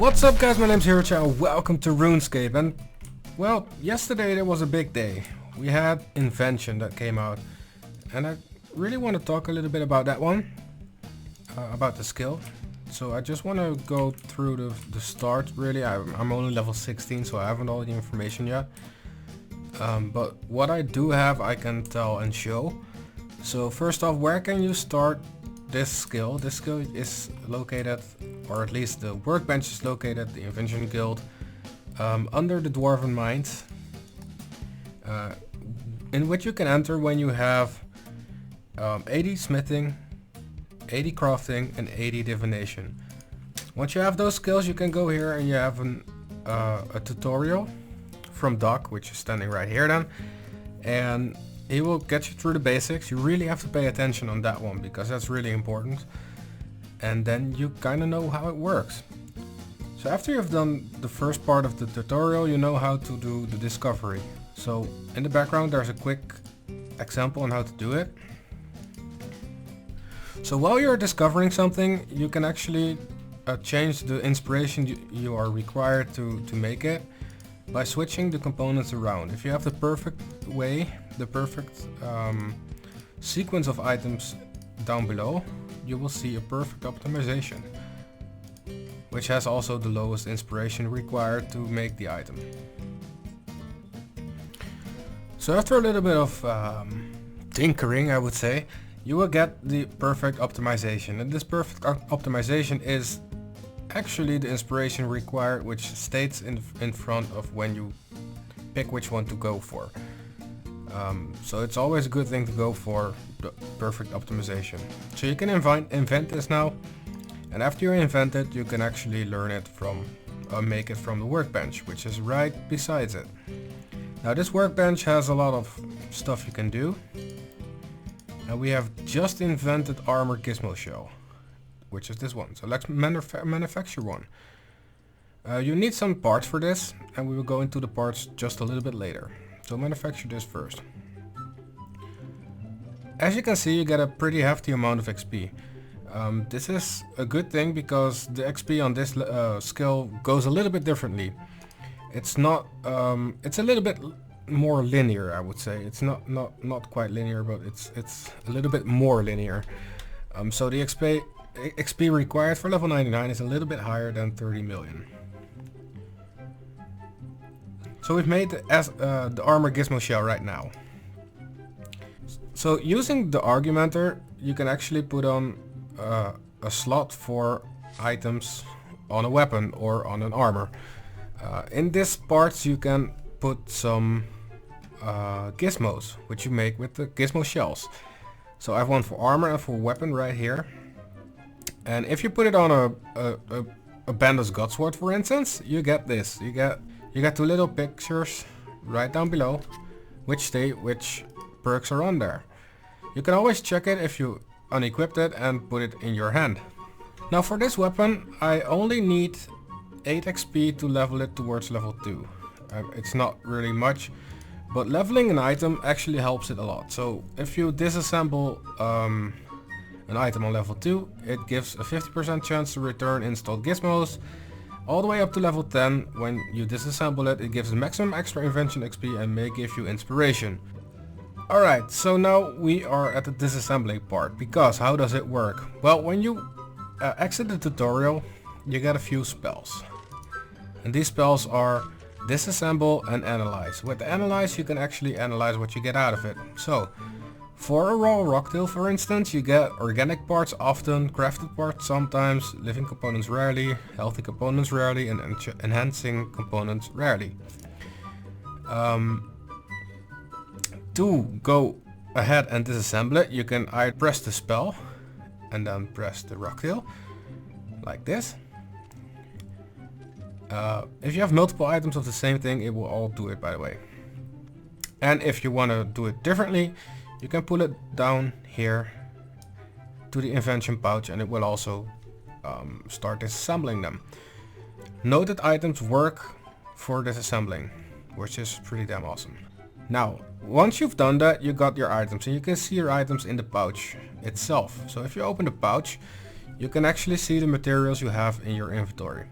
What's up guys, my name's Hero. Welcome to Runescape. And well, yesterday there was a big day. We had Invention that came out, and I really want to talk a little bit about that one, about the skill. So I just want to go through the start really. I'm only level 16, so I haven't all the information yet. But what I do have I can tell and show. So first off, where can you start this skill? This skill is located, or at least the workbench is located at the Invention Guild, under the Dwarven Mines, in which you can enter when you have 80 smithing, 80 crafting and 80 divination. Once you have those skills, you can go here and you have a tutorial from Doc, which is standing right here then, and he will get you through the basics. You really have to pay attention on that one because that's really important, and then you kind of know how it works. So after you've done the first part of the tutorial, you know how to do the discovery. So in the background there's a quick example on how to do it. So while you're discovering something, you can actually change the inspiration you are required to make it by switching the components around. If you have the perfect way, the perfect sequence of items down below, you will see a perfect optimization, which has also the lowest inspiration required to make the item. So after a little bit of tinkering, I would say, you will get the perfect optimization, and this perfect optimization is actually the inspiration required, which states in front of when you pick which one to go for. So it's always a good thing to go for the perfect optimization. So you can invent this now, and after you invent it, you can actually learn it from, make it from the workbench, which is right besides it. Now this workbench has a lot of stuff you can do, and we have just invented armor gizmo shell, which is this one. So let's manufacture one. You need some parts for this, and we will go into the parts just a little bit later. So manufacture this first. As you can see, you get a pretty hefty amount of XP. This is a good thing because the XP on this skill goes a little bit differently. It's not, it's a little bit more linear, I would say. It's not quite linear, but it's a little bit more linear. So the XP required for level 99 is a little bit higher than 30 million. So we've made the armor gizmo shell right now. So using the argumenter, you can actually put on a slot for items on a weapon or on an armor. In this parts you can put some gizmos, which you make with the gizmo shells. So I have one for armor and for weapon right here. And if you put it on a Bandit's Godsword, for instance, you get this. You get two little pictures right down below, which state which perks are on there. You can always check it if you unequipped it and put it in your hand. Now for this weapon, I only need 8 XP to level it towards level 2. It's not really much, but leveling an item actually helps it a lot. So if you disassemble an item on level 2, it gives a 50% chance to return installed gizmos. All the way up to level 10, when you disassemble it, it gives a maximum extra invention XP and may give you inspiration. Alright, so now we are at the disassembling part, because how does it work? Well, when you exit the tutorial, you get a few spells. And these spells are disassemble and analyze. With the analyze, you can actually analyze what you get out of it. So, for a raw rocktail, for instance, you get organic parts often, crafted parts sometimes, living components rarely, healthy components rarely, and enhancing components rarely. To go ahead and disassemble it, you can either press the spell and then press the rocktail, like this. If you have multiple items of the same thing, it will all do it, by the way. And if you want to do it differently, you can pull it down here to the invention pouch, and it will also start disassembling them. Note that items work for disassembling, which is pretty damn awesome. Now, once you've done that, you got your items, and you can see your items in the pouch itself. So if you open the pouch, you can actually see the materials you have in your inventory.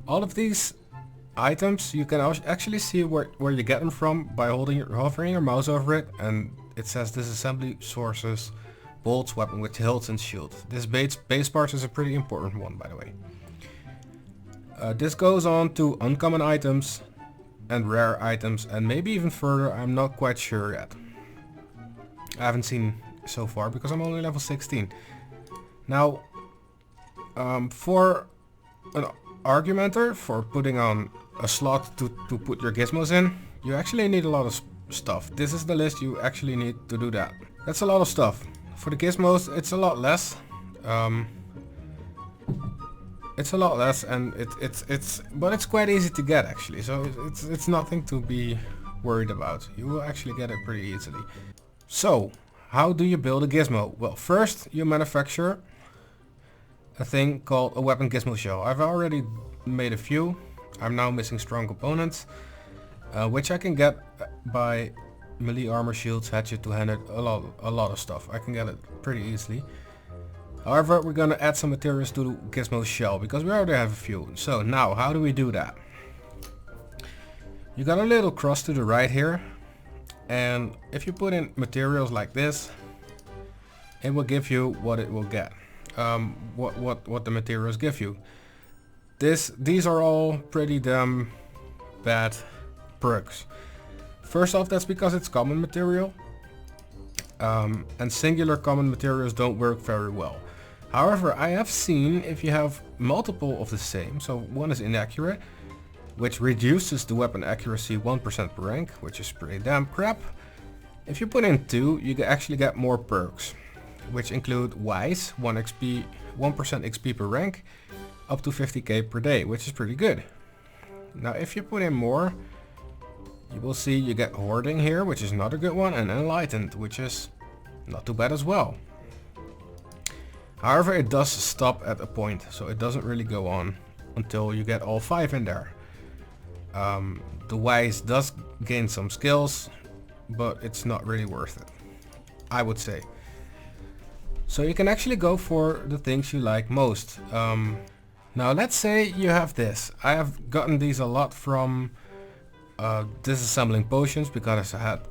All of these items you can actually see where you get them from by hovering your mouse over it, and it says disassembly sources, bolts, weapon with hilts and shield. This base part is a pretty important one, by the way. This goes on to uncommon items and rare items, and maybe even further. I'm not quite sure yet. I haven't seen so far because I'm only level 16. Now, for an argumenter, for putting on a slot to put your gizmos in, you actually need a lot of stuff. This is the list you actually need to do that. That's a lot of stuff. For the gizmos, it's a lot less. It's a lot less, and but it's quite easy to get actually. So it's nothing to be worried about. You will actually get it pretty easily. So, how do you build a gizmo? Well, first you manufacture a thing called a weapon gizmo shell. I've already made a few. I'm now missing strong components, which I can get by melee armor, shields, hatchet, two-handed, a lot of stuff. I can get it pretty easily. However, we're gonna add some materials to the gizmo shell because we already have a few. So now, how do we do that? You got a little cross to the right here, and if you put in materials like this, it will give you what it will get. What the materials give you. These are all pretty damn bad perks. First off, that's because it's common material, and singular common materials don't work very well. However, I have seen if you have multiple of the same, so one is inaccurate, which reduces the weapon accuracy 1% per rank, which is pretty damn crap. If you put in two, you actually get more perks, which include Wise, 1% XP per rank, up to 50k per day, which is pretty good. Now if you put in more, you will see you get Hoarding here, which is not a good one, and Enlightened, which is not too bad as well. However, it does stop at a point, so it doesn't really go on until you get all 5 in there. The Wise does gain some skills, but it's not really worth it, I would say. So you can actually go for the things you like most. Now let's say you have this. I have gotten these a lot from disassembling potions because I had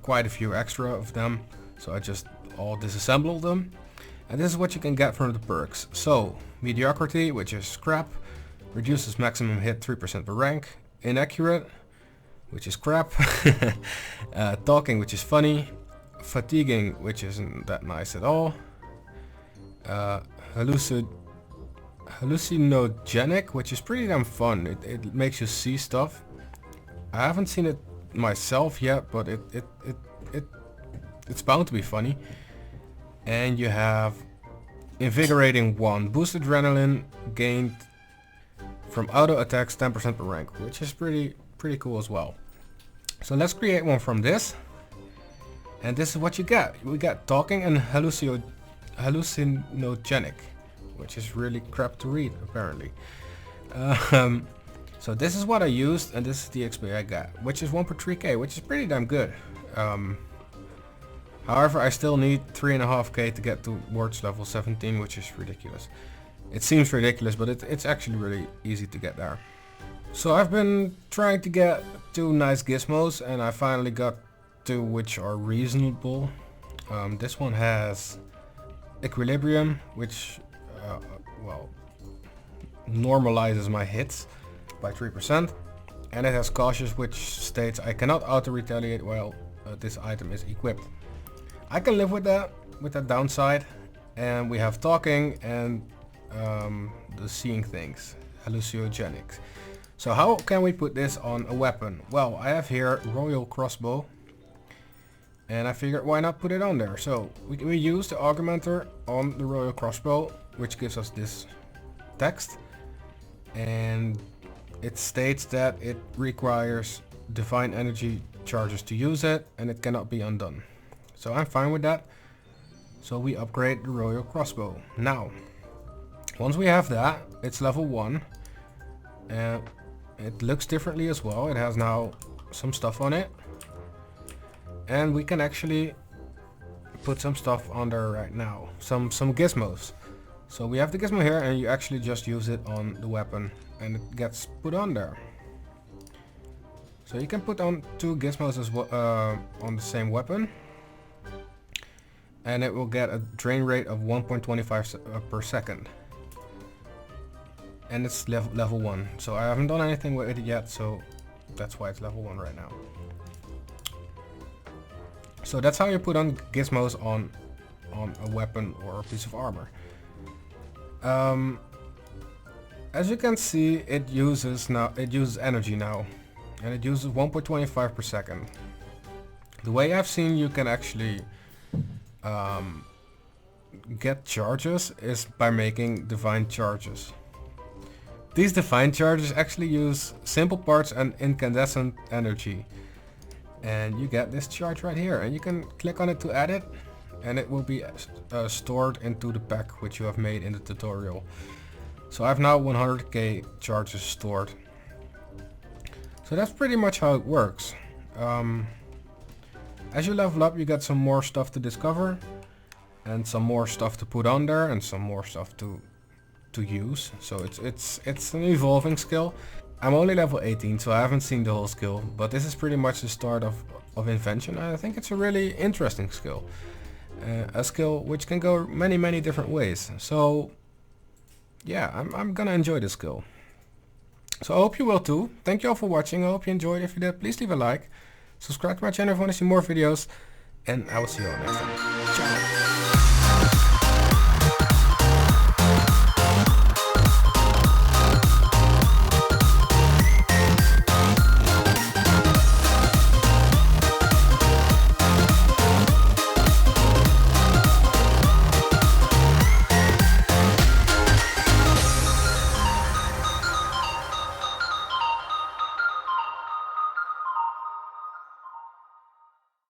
quite a few extra of them. So I just all disassembled them. And this is what you can get from the perks. So, Mediocrity, which is crap, reduces maximum hit 3% per rank. Inaccurate, which is crap. Talking, which is funny. Fatiguing, which isn't that nice at all. Hallucinogenic, which is pretty damn fun. It makes you see stuff. I haven't seen it myself yet, but it's bound to be funny. And you have Invigorating 1. Boost adrenaline gained from auto attacks 10% per rank, which is pretty cool as well. So let's create one from this. And this is what you get. We got Talking and Hallucinogenic, which is really crap to read apparently. So this is what I used, and this is the XP I got, which is 1 per 3k, which is pretty damn good. However, I still need 3.5k to get towards level 17, which is ridiculous. It seems ridiculous, but it's actually really easy to get there. So I've been trying to get 2 nice gizmos, and I finally got 2 which are reasonable. This one has Equilibrium, which well, normalizes my hits by 3%, and it has Cautious, which states I cannot auto-retaliate while this item is equipped. I can live with that downside. And we have Talking and the Seeing Things, Hallucinogenics. So how can we put this on a weapon? Well, I have here Royal Crossbow, and I figured why not put it on there. So we use the augmenter on the Royal Crossbow, which gives us this text, and it states that it requires divine energy charges to use it, and it cannot be undone. So I'm fine with that. So we upgrade the Royal Crossbow. Now, once we have that, it's level 1, and it looks differently as well. It has now some stuff on it, and we can actually put some stuff on there right now, some gizmos. So we have the gizmo here, and you actually just use it on the weapon and it gets put on there. So you can put on 2 gizmos as well on the same weapon, and it will get a drain rate of 1.25 per second. And it's level 1. So I haven't done anything with it yet, so that's why it's level 1 right now. So that's how you put on gizmos on a weapon or a piece of armor. As you can see, it uses energy now, and it uses 1.25 per second. The way I've seen you can actually get charges is by making divine charges. These divine charges actually use simple parts and incandescent energy, and you get this charge right here, and you can click on it to add it, and it will be stored into the pack which you have made in the tutorial. So I have now 100k charges stored. So that's pretty much how it works. As you level up, you get some more stuff to discover, and some more stuff to put on there, and some more stuff to use. So it's an evolving skill. I'm only level 18, so I haven't seen the whole skill, but this is pretty much the start of Invention. I think it's a really interesting skill. A skill which can go many different ways. So yeah, I'm gonna enjoy this skill. So I hope you will too. Thank you all for watching. I hope you enjoyed. If you did, please leave a like. Subscribe to my channel if you want to see more videos. And I will see you all next time. Ciao.